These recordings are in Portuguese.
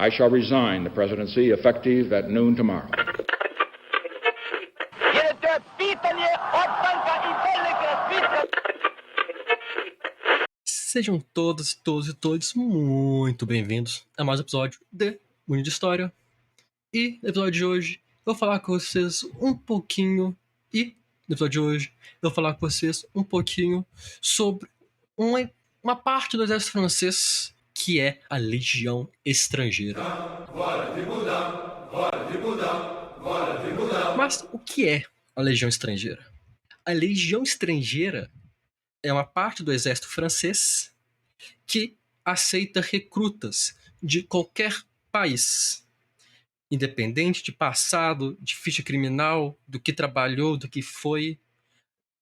I shall resign the presidency effective at noon tomorrow. Sejam todos e todos muito bem-vindos a mais um episódio de Mundo de História. E no episódio de hoje eu vou falar com vocês um pouquinho sobre uma parte do exército francês que é a Legião Estrangeira. Mas o que é a Legião Estrangeira? A Legião Estrangeira é uma parte do exército francês que aceita recrutas de qualquer país, independente de passado, de ficha criminal, do que trabalhou, do que foi.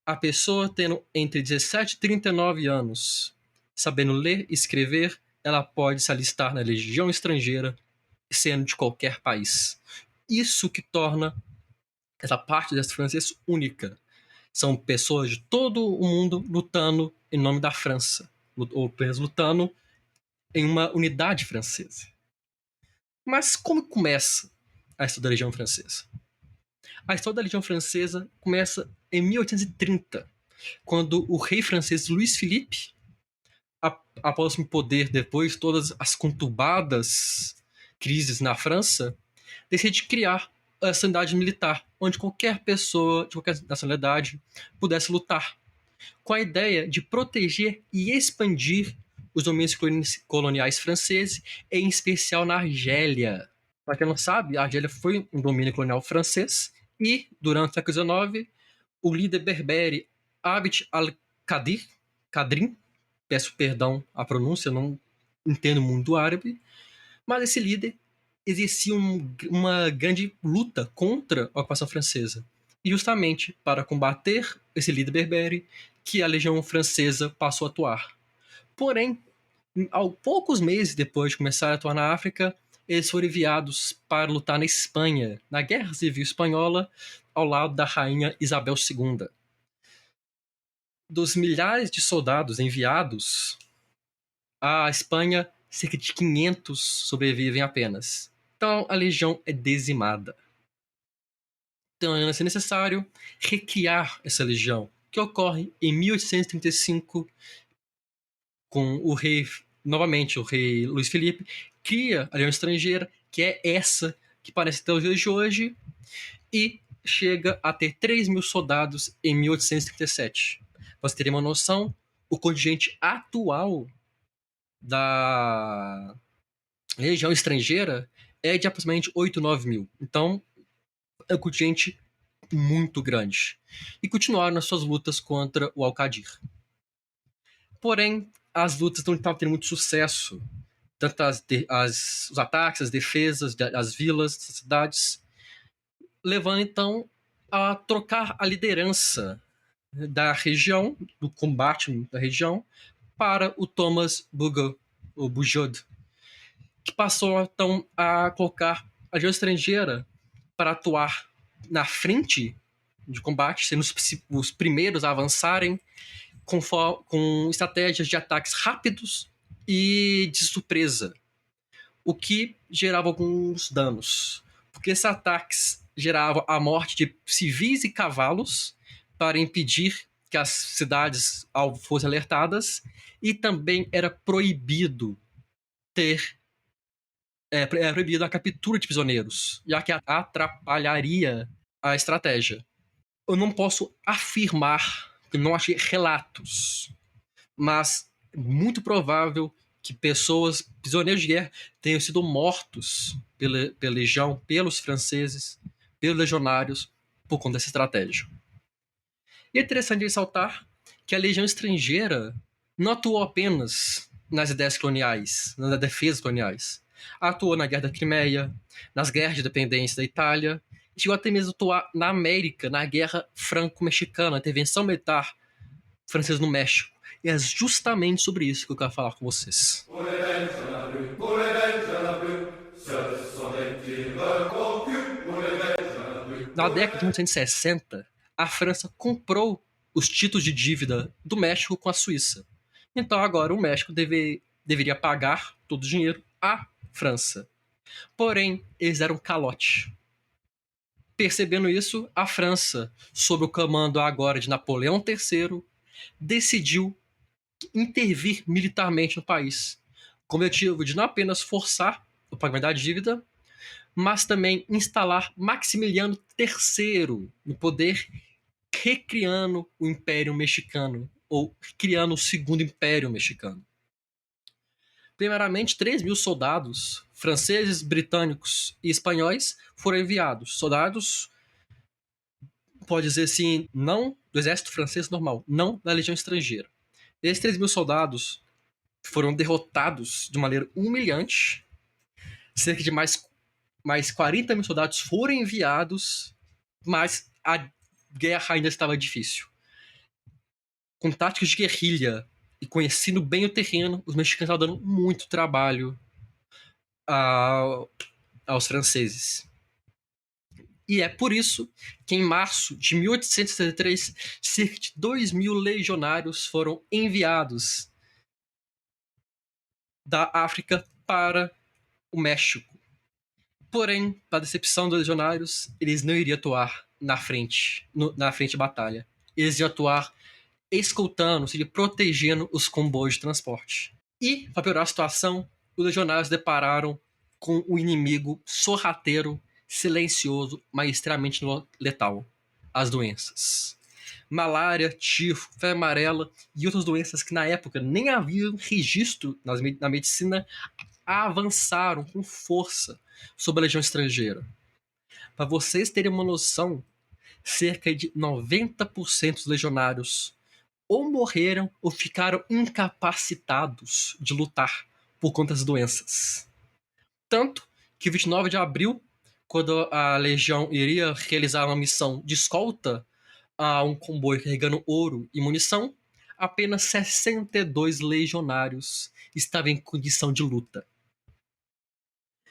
A pessoa tendo entre 17 e 39 anos, sabendo ler e escrever, ela pode se alistar na Legião Estrangeira, sendo de qualquer país. Isso que torna essa parte do exército francês única. São pessoas de todo o mundo lutando em nome da França, ou apenas lutando em uma unidade francesa. Mas como começa a história da Legião Francesa? A história da Legião Francesa começa em 1830, quando o rei francês Louis Philippe, após o poder depois de todas as conturbadas crises na França, decide criar essa unidade militar, onde qualquer pessoa de qualquer nacionalidade pudesse lutar, com a ideia de proteger e expandir os domínios coloniais franceses, em especial na Argélia. Para quem não sabe, a Argélia foi um domínio colonial francês e, durante o século XIX, o líder berbere Abd al-Qadrim, peço perdão à pronúncia, não entendo muito árabe, mas esse líder exercia uma grande luta contra a ocupação francesa. E justamente para combater esse líder berbere que a Legião Francesa passou a atuar. Porém, poucos meses depois de começar a atuar na África, eles foram enviados para lutar na Espanha, na Guerra Civil Espanhola, ao lado da rainha Isabel II. Dos milhares de soldados enviados, à Espanha, cerca de 500 sobrevivem apenas. Então a legião é dizimada. Então é necessário recriar essa legião, que ocorre em 1835, com o rei Luís Filipe, cria a Legião Estrangeira, que é essa que parece até os dias de hoje, e chega a ter 3.000 soldados em 1837. Para você terem uma noção, o contingente atual da Legião Estrangeira é de aproximadamente 8, 9 mil. Então, é um contingente muito grande. E continuaram nas suas lutas contra o Al-Qadir. Porém, as lutas não estavam tendo muito sucesso. Tanto os ataques, as defesas das vilas, das cidades, levando então a trocar a liderança da região, do combate da região, para o Thomas Bugeaud, que passou então a colocar a Legião Estrangeira para atuar na frente de combate, sendo os primeiros a avançarem com estratégias de ataques rápidos e de surpresa, o que gerava alguns danos, porque esses ataques geravam a morte de civis e cavalos para impedir que as cidades fossem alertadas, e também era proibido proibido a captura de prisioneiros, já que atrapalharia a estratégia. Eu não posso afirmar, porque não achei relatos, mas é muito provável que prisioneiros de guerra, tenham sido mortos pela legião, pelos franceses, pelos legionários, por conta dessa estratégia. E é interessante ressaltar que a Legião Estrangeira não atuou apenas nas ideias coloniais, nas defesas coloniais. Atuou na Guerra da Crimeia, nas guerras de independência da Itália, e chegou até mesmo a atuar na América, na Guerra Franco-Mexicana, a intervenção militar francesa no México. E é justamente sobre isso que eu quero falar com vocês. Na década de 1960, a França comprou os títulos de dívida do México com a Suíça. Então agora o México deveria pagar todo o dinheiro à França. Porém, eles deram calote. Percebendo isso, a França, sob o comando agora de Napoleão III, decidiu intervir militarmente no país, com o objetivo de não apenas forçar o pagamento da dívida, mas também instalar Maximiliano III no poder, recriando o Império Mexicano, ou criando o Segundo Império Mexicano. Primeiramente, 3.000 soldados franceses, britânicos e espanhóis foram enviados. Soldados, pode dizer assim, não do exército francês normal, não da legião estrangeira. Esses 3.000 soldados foram derrotados de maneira humilhante. Cerca de mais 40.000 soldados foram enviados, mas a guerra ainda estava difícil. Com táticas de guerrilha e conhecendo bem o terreno, os mexicanos estavam dando muito trabalho aos franceses. E é por isso que em março de 1863, cerca de 2.000 legionários foram enviados da África para o México. Porém, para a decepção dos legionários, eles não iriam atuar na frente de batalha. Eles iam atuar escoltando, ou seja, protegendo os comboios de transporte. E, para piorar a situação, os legionários depararam com um inimigo sorrateiro, silencioso, mas extremamente letal: as doenças. Malária, tifo, febre amarela e outras doenças que na época nem haviam registro na medicina avançaram com força sobre a legião estrangeira. Para vocês terem uma noção, cerca de 90% dos legionários ou morreram ou ficaram incapacitados de lutar por conta das doenças. Tanto que 29 de abril, quando a legião iria realizar uma missão de escolta a um comboio carregando ouro e munição, apenas 62 legionários estavam em condição de luta.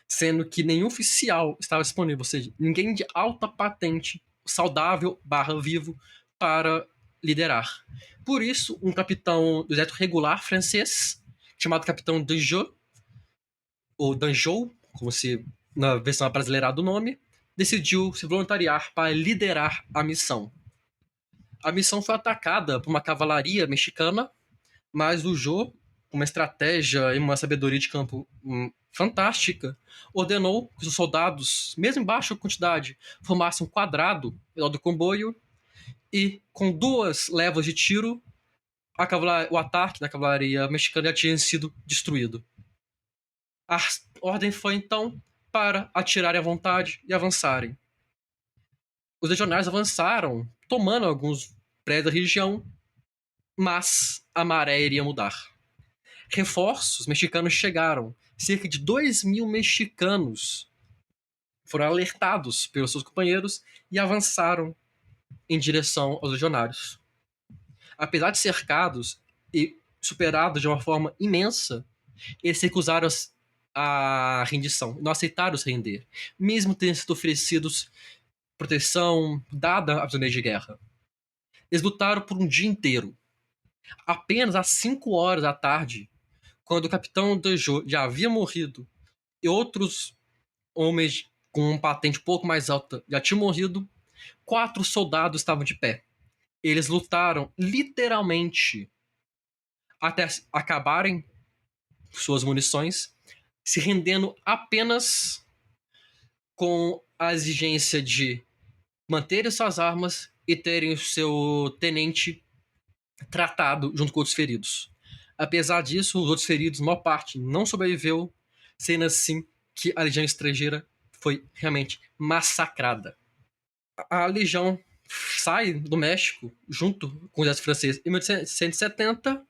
Sendo que nenhum oficial estava disponível, ou seja, ninguém de alta patente, saudável / vivo, para liderar. Por isso, um capitão do exército regular francês, chamado Capitão Danjou, ou Danjou, como se na versão brasileira do nome, decidiu se voluntariar para liderar a missão. A missão foi atacada por uma cavalaria mexicana, mas o Jô, com uma estratégia e uma sabedoria de campo fantástica, ordenou que os soldados, mesmo em baixa quantidade, formassem um quadrado ao redor do comboio e, com 2 levas de tiro, o ataque da cavalaria mexicana já tinha sido destruído. A ordem foi, então, para atirarem à vontade e avançarem. Os legionários avançaram, tomando alguns prédios da região, mas a maré iria mudar. Reforços mexicanos chegaram. Cerca de 2.000 mexicanos foram alertados pelos seus companheiros e avançaram em direção aos legionários. Apesar de cercados e superados de uma forma imensa, eles recusaram a rendição, não aceitaram se render, mesmo tendo sido oferecidos proteção dada a prisioneiros de guerra. Eles lutaram por um dia inteiro. Apenas às 5 horas da tarde, quando o capitão Danjou já havia morrido e outros homens com uma patente um pouco mais alta já tinham morrido, 4 soldados estavam de pé. Eles lutaram literalmente até acabarem suas munições, se rendendo apenas com a exigência de manterem suas armas e terem o seu tenente tratado junto com outros feridos. Apesar disso, os outros feridos, a maior parte, não sobreviveu, sendo assim que a legião estrangeira foi realmente massacrada. A legião sai do México junto com o exército francês em 1870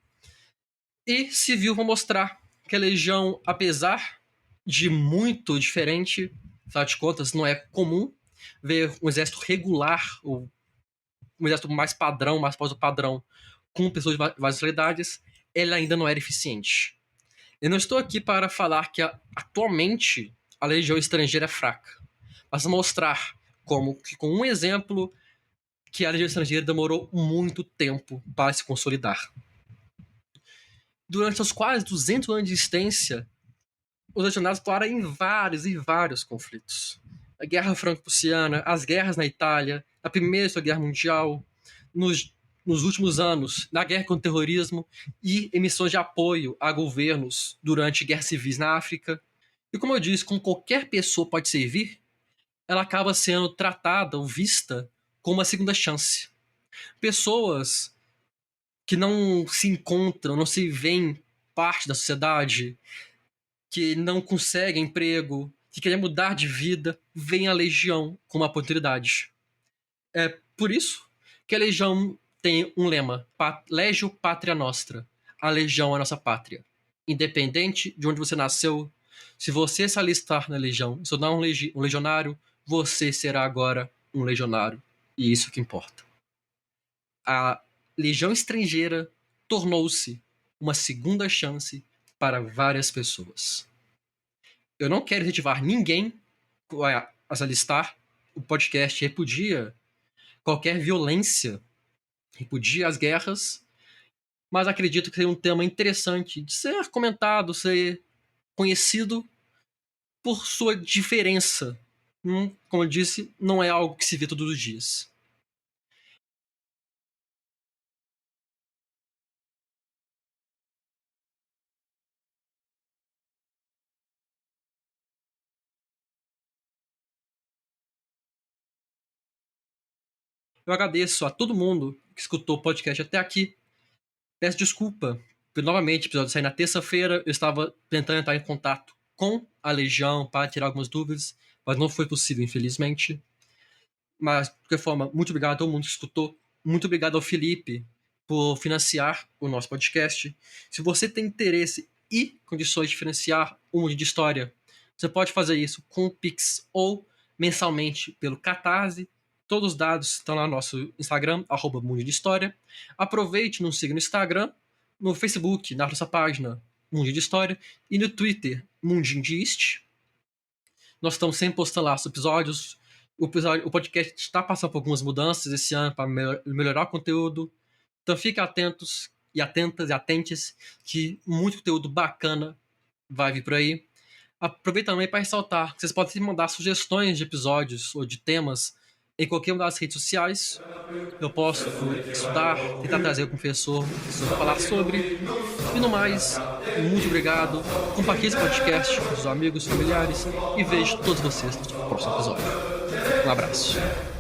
e se viu para mostrar que a legião, apesar de muito diferente, afinal de contas, não é comum ver um exército regular ou um exército mais padrão, mais padrão, com pessoas de várias nacionalidades, ela ainda não era eficiente. Eu não estou aqui para falar que atualmente a legião estrangeira é fraca, mas mostrar como que com um exemplo que a legião estrangeira demorou muito tempo para se consolidar. Durante os quase 200 anos de existência, os legionários atuaram em vários e vários conflitos. A Guerra Franco-Prussiana, as guerras na Itália, a Primeira e Segunda Guerra Mundial, nos últimos anos, na guerra contra o terrorismo e em missões de apoio a governos durante guerras civis na África. E como eu disse, como qualquer pessoa pode servir, ela acaba sendo tratada ou vista como uma segunda chance. Pessoas que não se encontram, não se veem parte da sociedade, que não conseguem emprego, que querem mudar de vida, veem a Legião como uma oportunidade. É por isso que a Legião tem um lema: Legio Patria Nostra. A Legião é a nossa pátria. Independente de onde você nasceu, se você se alistar na Legião, se tornar um legionário, você será agora um legionário. E isso que importa. A Legião Estrangeira tornou-se uma segunda chance para várias pessoas. Eu não quero incentivar ninguém a se alistar. O podcast repudia qualquer violência, repudia as guerras, mas acredito que é um tema interessante de ser comentado, ser conhecido por sua diferença. Como eu disse, não é algo que se vê todos os dias. Eu agradeço a todo mundo que escutou o podcast até aqui. Peço desculpa por novamente o episódio sair na terça-feira. Eu estava tentando entrar em contato com a Legião para tirar algumas dúvidas, mas não foi possível, infelizmente. Mas, de qualquer forma, muito obrigado a todo mundo que escutou. Muito obrigado ao Felipe por financiar o nosso podcast. Se você tem interesse e condições de financiar o Mundo de História, você pode fazer isso com o Pix ou mensalmente pelo Catarse. Todos os dados estão lá no nosso Instagram, @Mundo de História. Aproveite e nos siga no Instagram, no Facebook, na nossa página Mundo de História, e no Twitter, Mundinho de Ist. Nós estamos sempre postando lá os episódios. O podcast está passando por algumas mudanças esse ano para melhorar o conteúdo. Então fiquem atentos e atentas e atentes que muito conteúdo bacana vai vir por aí. Aproveito também para ressaltar que vocês podem mandar sugestões de episódios ou de temas em qualquer uma das redes sociais. Eu posso estudar, tentar trazer o professor para falar sobre. E no mais, muito obrigado. Compartilhe esse podcast com seus amigos, familiares e vejo todos vocês no próximo episódio. Um abraço.